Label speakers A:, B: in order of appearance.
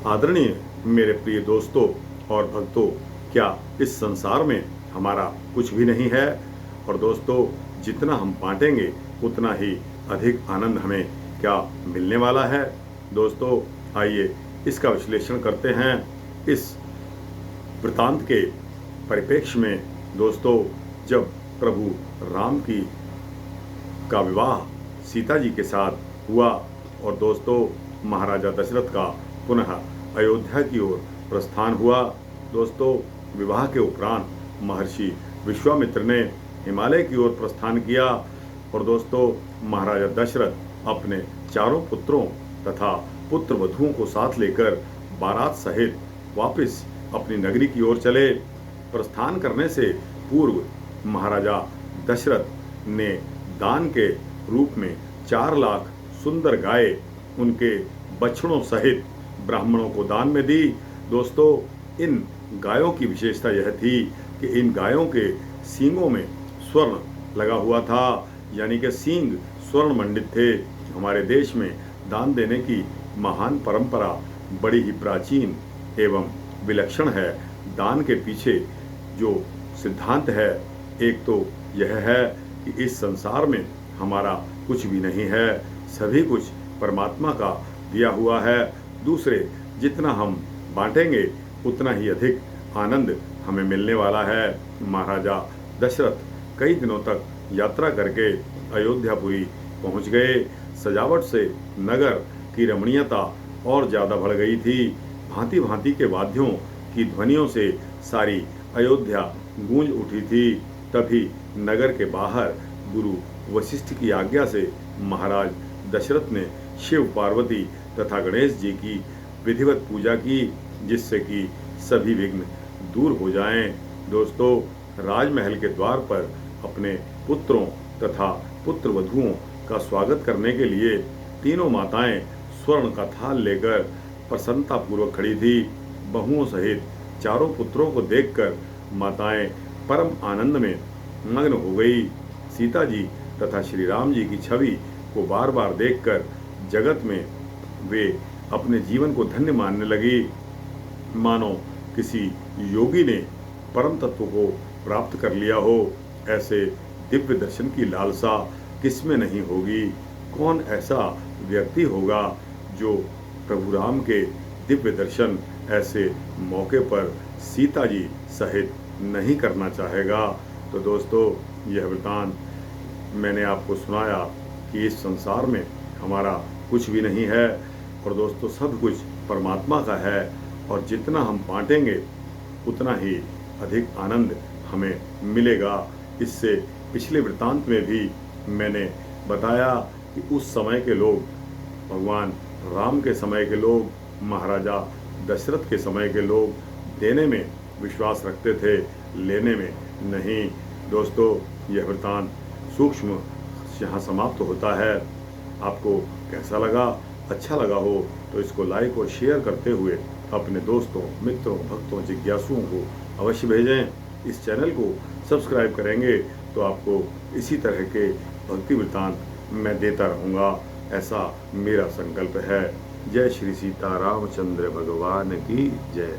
A: आदरणीय मेरे प्रिय दोस्तों और भक्तों, क्या इस संसार में हमारा कुछ भी नहीं है? और दोस्तों, जितना हम बांटेंगे उतना ही अधिक आनंद हमें क्या मिलने वाला है? दोस्तों, आइए इसका विश्लेषण करते हैं। इस वृतांत के परिप्रेक्ष्य में दोस्तों, जब प्रभु राम की का विवाह सीता जी के साथ हुआ और दोस्तों महाराजा दशरथ का पुनः अयोध्या की ओर प्रस्थान हुआ। दोस्तों, विवाह के उपरांत महर्षि विश्वामित्र ने हिमालय की ओर प्रस्थान किया और दोस्तों महाराजा दशरथ अपने चारों पुत्रों तथा पुत्र वधुओं को साथ लेकर बारात सहित वापस अपनी नगरी की ओर चले। प्रस्थान करने से पूर्व महाराजा दशरथ ने दान के रूप में 4 लाख सुंदर गाय उनके बछड़ों सहित ब्राह्मणों को दान में दी। दोस्तों, इन गायों की विशेषता यह थी कि इन गायों के सींगों में स्वर्ण लगा हुआ था, यानी कि सींग स्वर्ण मंडित थे। हमारे देश में दान देने की महान परंपरा बड़ी ही प्राचीन एवं विलक्षण है। दान के पीछे जो सिद्धांत है, एक तो यह है कि इस संसार में हमारा कुछ भी नहीं है, सभी कुछ परमात्मा का दिया हुआ है। दूसरे, जितना हम बांटेंगे उतना ही अधिक आनंद हमें मिलने वाला है। महाराजा दशरथ कई दिनों तक यात्रा करके अयोध्यापुरी पहुंच गए। सजावट से नगर की रमणीयता और ज़्यादा बढ़ गई थी। भांति भांति के वाद्यों की ध्वनियों से सारी अयोध्या गूंज उठी थी। तभी नगर के बाहर गुरु वशिष्ठ की आज्ञा से महाराज दशरथ ने शिव, पार्वती तथा गणेश जी की विधिवत पूजा की, जिससे कि सभी विघ्न दूर हो जाएं। दोस्तों, राजमहल के द्वार पर अपने पुत्रों तथा पुत्र वधुओं का स्वागत करने के लिए तीनों माताएं स्वर्ण का थाल लेकर प्रसन्नतापूर्वक खड़ी थी। बहुओं सहित चारों पुत्रों को देखकर माताएं परम आनंद में मग्न हो गई। सीता जी तथा श्री राम जी की छवि को बार बार देखकर जगत में वे अपने जीवन को धन्य मानने लगी। मानो किसी योगी ने परम तत्व को प्राप्त कर लिया हो। ऐसे दिव्य दर्शन की लालसा किसमें नहीं होगी? कौन ऐसा व्यक्ति होगा जो प्रभु राम के दिव्य दर्शन ऐसे मौके पर सीता जी सहित नहीं करना चाहेगा? तो दोस्तों, यह वृतांत मैंने आपको सुनाया कि इस संसार में हमारा कुछ भी नहीं है और दोस्तों सब कुछ परमात्मा का है, और जितना हम बांटेंगे उतना ही अधिक आनंद हमें मिलेगा। इससे पिछले वृतांत में भी मैंने बताया कि उस समय के लोग, भगवान राम के समय के लोग, महाराजा दशरथ के समय के लोग देने में विश्वास रखते थे, लेने में नहीं। दोस्तों, यह वृतांत सूक्ष्म यहाँ समाप्त होता है। आपको कैसा लगा? अच्छा लगा हो तो इसको लाइक और शेयर करते हुए अपने दोस्तों, मित्रों, भक्तों, जिज्ञासुओं को अवश्य भेजें। इस चैनल को सब्सक्राइब करेंगे तो आपको इसी तरह के भक्ति वृतांत मैं देता रहूँगा, ऐसा मेरा संकल्प है। जय श्री सीता रामचंद्र भगवान की जय।